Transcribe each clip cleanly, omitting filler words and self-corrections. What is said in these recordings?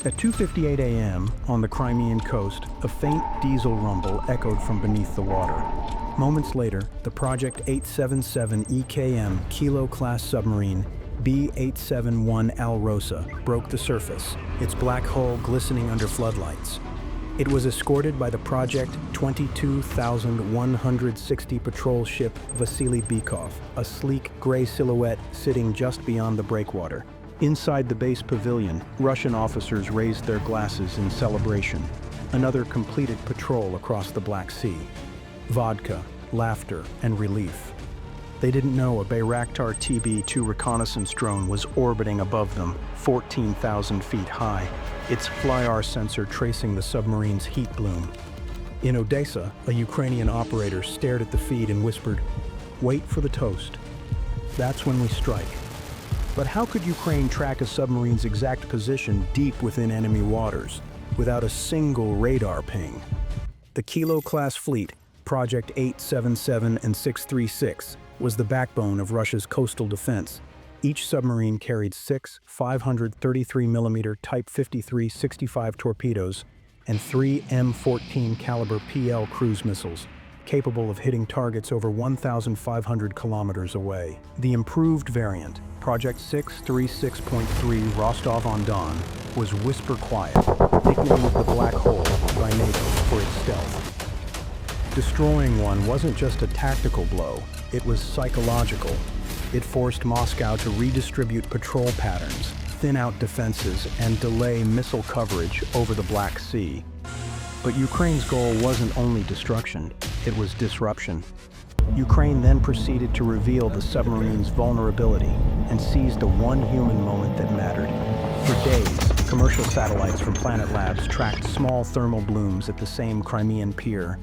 At 2:58 a.m. on the Crimean coast, a faint diesel rumble echoed from beneath the water. Moments later, the Project 877 EKM Kilo-class submarine B-871 Alrosa broke the surface, its black hull glistening under floodlights. It was escorted by the Project 22,160 patrol ship Vasily Bykov, a sleek gray silhouette sitting just beyond the breakwater. Inside the base pavilion, Russian officers raised their glasses in celebration. Another completed patrol across the Black Sea. Vodka, laughter, and relief. They didn't know a Bayraktar TB2 reconnaissance drone was orbiting above them, 14,000 feet high, its FLIR sensor tracing the submarine's heat bloom. In Odessa, a Ukrainian operator stared at the feed and whispered, "Wait for the toast. That's when we strike." But how could Ukraine track a submarine's exact position deep within enemy waters, without a single radar ping? The Kilo-class fleet, Project 877 and 636, was the backbone of Russia's coastal defense. Each submarine carried 6 533mm Type 53-65 torpedoes and 3 M14 caliber PL cruise missiles, capable of hitting targets over 1,500 kilometers away. The improved variant, Project 636.3 Rostov-on-Don, was whisper quiet, nicknamed the Black Hole by NATO for its stealth. Destroying one wasn't just a tactical blow, it was psychological. It forced Moscow to redistribute patrol patterns, thin out defenses, and delay missile coverage over the Black Sea. But Ukraine's goal wasn't only destruction, it was disruption. Ukraine then proceeded to reveal the submarine's vulnerability and seized a one human moment that mattered. For days, commercial satellites from Planet Labs tracked small thermal blooms at the same Crimean pier.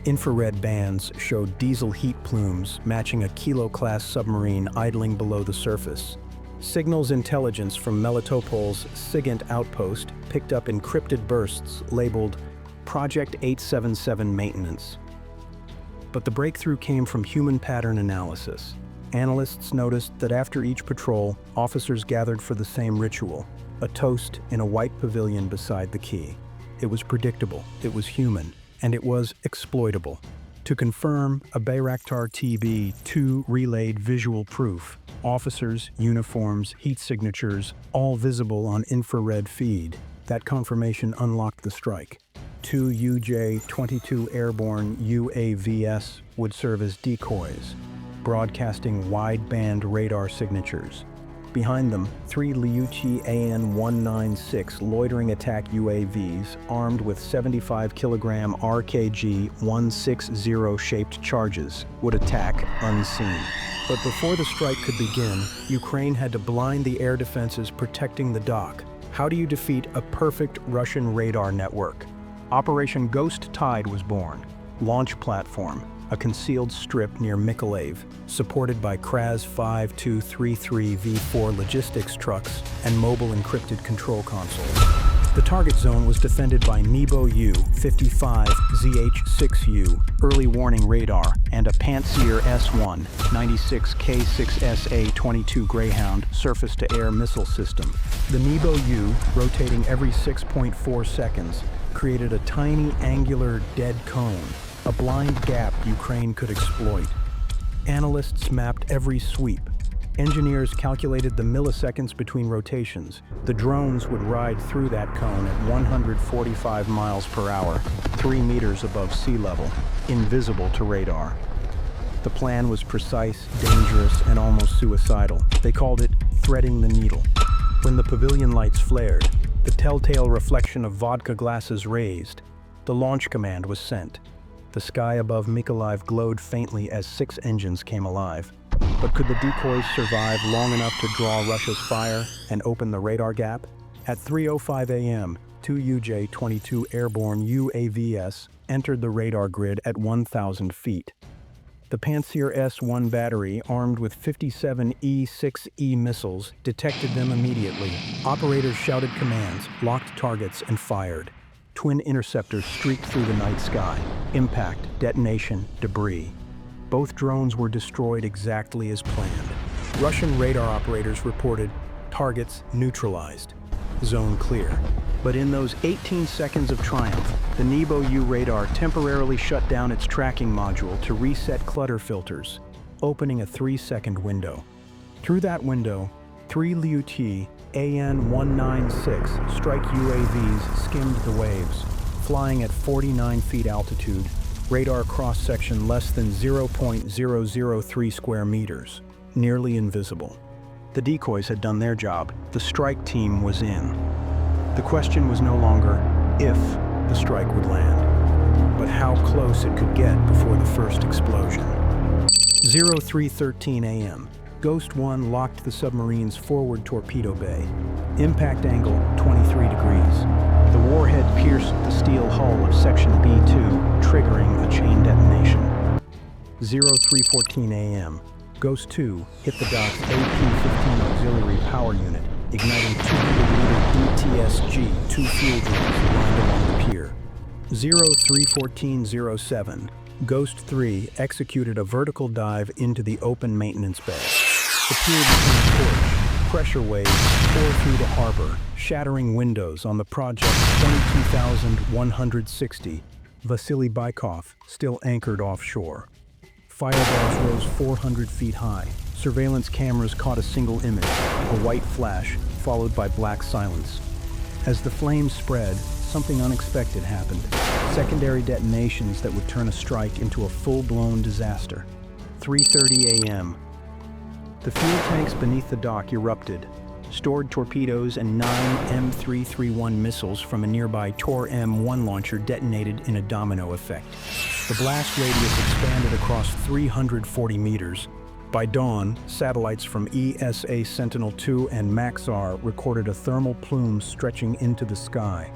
Infrared bands showed diesel heat plumes matching a Kilo-class submarine idling below the surface. Signals intelligence from Melitopol's SIGINT outpost picked up encrypted bursts labeled Project 877 Maintenance. But the breakthrough came from human pattern analysis. Analysts noticed that after each patrol, officers gathered for the same ritual, a toast in a white pavilion beside the quay. It was predictable, it was human, and it was exploitable. To confirm, a Bayraktar TB2 relayed visual proof. Officers, uniforms, heat signatures, all visible on infrared feed. That confirmation unlocked the strike. 2 UJ-22 airborne UAVs would serve as decoys, broadcasting wide-band radar signatures. Behind them, 3 Liutyi AN-196 loitering attack UAVs armed with 75-kilogram RKG-160-shaped charges would attack unseen. But before the strike could begin, Ukraine had to blind the air defenses protecting the dock. How do you defeat a perfect Russian radar network? Operation Ghost Tide was born. Launch platform, a concealed strip near Mykolaiv, supported by Kraz 5233 V4 logistics trucks and mobile encrypted control consoles. The target zone was defended by Nebo-U 55 ZH6U early warning radar and a Pantsir S1 96 K6SA-22 Greyhound surface-to-air missile system. The Nebo-U, rotating every 6.4 seconds, created a tiny angular dead cone, a blind gap Ukraine could exploit. Analysts mapped every sweep. Engineers calculated the milliseconds between rotations. The drones would ride through that cone at 145 miles per hour, 3 meters above sea level, invisible to radar. The plan was precise, dangerous, and almost suicidal. They called it threading the needle. When the pavilion lights flared, the telltale reflection of vodka glasses raised, the launch command was sent. The sky above Mykolaiv glowed faintly as 6 engines came alive. But could the decoys survive long enough to draw Russia's fire and open the radar gap? At 3:05 a.m., 2 UJ-22 airborne UAVs entered the radar grid at 1,000 feet. The Pantsir S1 battery, armed with 57 E-6E missiles, detected them immediately. Operators shouted commands, locked targets, and fired. Twin interceptors streaked through the night sky. Impact, detonation, debris. Both drones were destroyed exactly as planned. Russian radar operators reported targets neutralized. Zone clear. But in those 18 seconds of triumph, the Nebo-U radar temporarily shut down its tracking module to reset clutter filters, opening a 3-second window. Through that window, 3 Liutyi AN-196 strike UAVs skimmed the waves, flying at 49 feet altitude, radar cross-section less than 0.003 square meters, nearly invisible. The decoys had done their job. The strike team was in. The question was no longer if the strike would land, but how close it could get before the first explosion. 03:13 a.m. Ghost 1 locked the submarine's forward torpedo bay. Impact angle 23 degrees. The warhead pierced the steel hull of Section B2, triggering a chain detonation. 03:14 a.m. Ghost 2 hit the dock's AP-15 auxiliary power unit, igniting 200-liter ETSG-2 fuel drums lined along the pier. 03:14:07. Ghost 3 executed a vertical dive into the open maintenance bay. The pier became torched. Pressure waves tore through the harbor, shattering windows on the project 22,160, Vasily Bykov, still anchored offshore. Fireballs rose 400 feet high. Surveillance cameras caught a single image, a white flash, followed by black silence. As the flames spread, something unexpected happened. Secondary detonations that would turn a strike into a full-blown disaster. 3:30 a.m. The fuel tanks beneath the dock erupted. Stored torpedoes and 9 M331 missiles from a nearby Tor M1 launcher detonated in a domino effect. The blast radius expanded across 340 meters. By dawn, satellites from ESA Sentinel-2 and Maxar recorded a thermal plume stretching into the sky.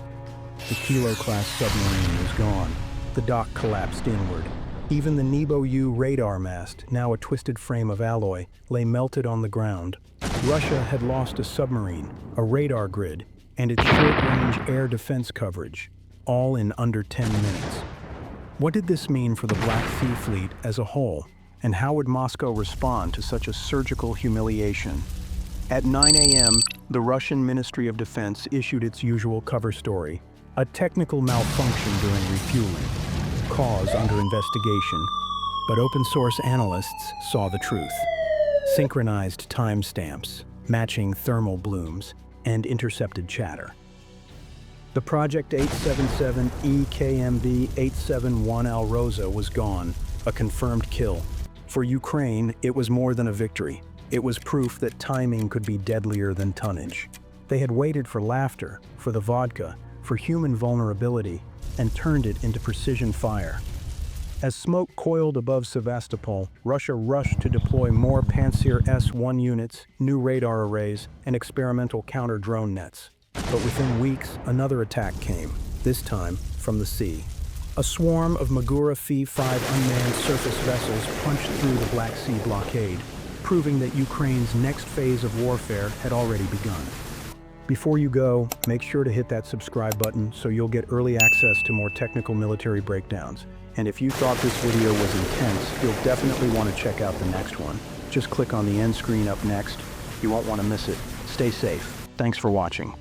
The Kilo-class submarine was gone. The dock collapsed inward. Even the Nebo-U radar mast, now a twisted frame of alloy, lay melted on the ground. Russia had lost a submarine, a radar grid, and its short-range air defense coverage, all in under 10 minutes. What did this mean for the Black Sea Fleet as a whole, and how would Moscow respond to such a surgical humiliation? At 9 a.m., the Russian Ministry of Defense issued its usual cover story, a technical malfunction during refueling, cause under investigation, but open-source analysts saw the truth. Synchronized timestamps, matching thermal blooms, and intercepted chatter. The Project 877 EKMB 871 Alrosa was gone, a confirmed kill. For Ukraine, it was more than a victory. It was proof that timing could be deadlier than tonnage. They had waited for laughter, for the vodka, for human vulnerability, and turned it into precision fire. As smoke coiled above Sevastopol, Russia rushed to deploy more Pantsir S-1 units, new radar arrays, and experimental counter-drone nets. But within weeks, another attack came, this time from the sea. A swarm of Magura Fi-5 unmanned surface vessels punched through the Black Sea blockade, proving that Ukraine's next phase of warfare had already begun. Before you go, make sure to hit that subscribe button so you'll get early access to more technical military breakdowns. And if you thought this video was intense, you'll definitely want to check out the next one. Just click on the end screen up next. You won't want to miss it. Stay safe. Thanks for watching.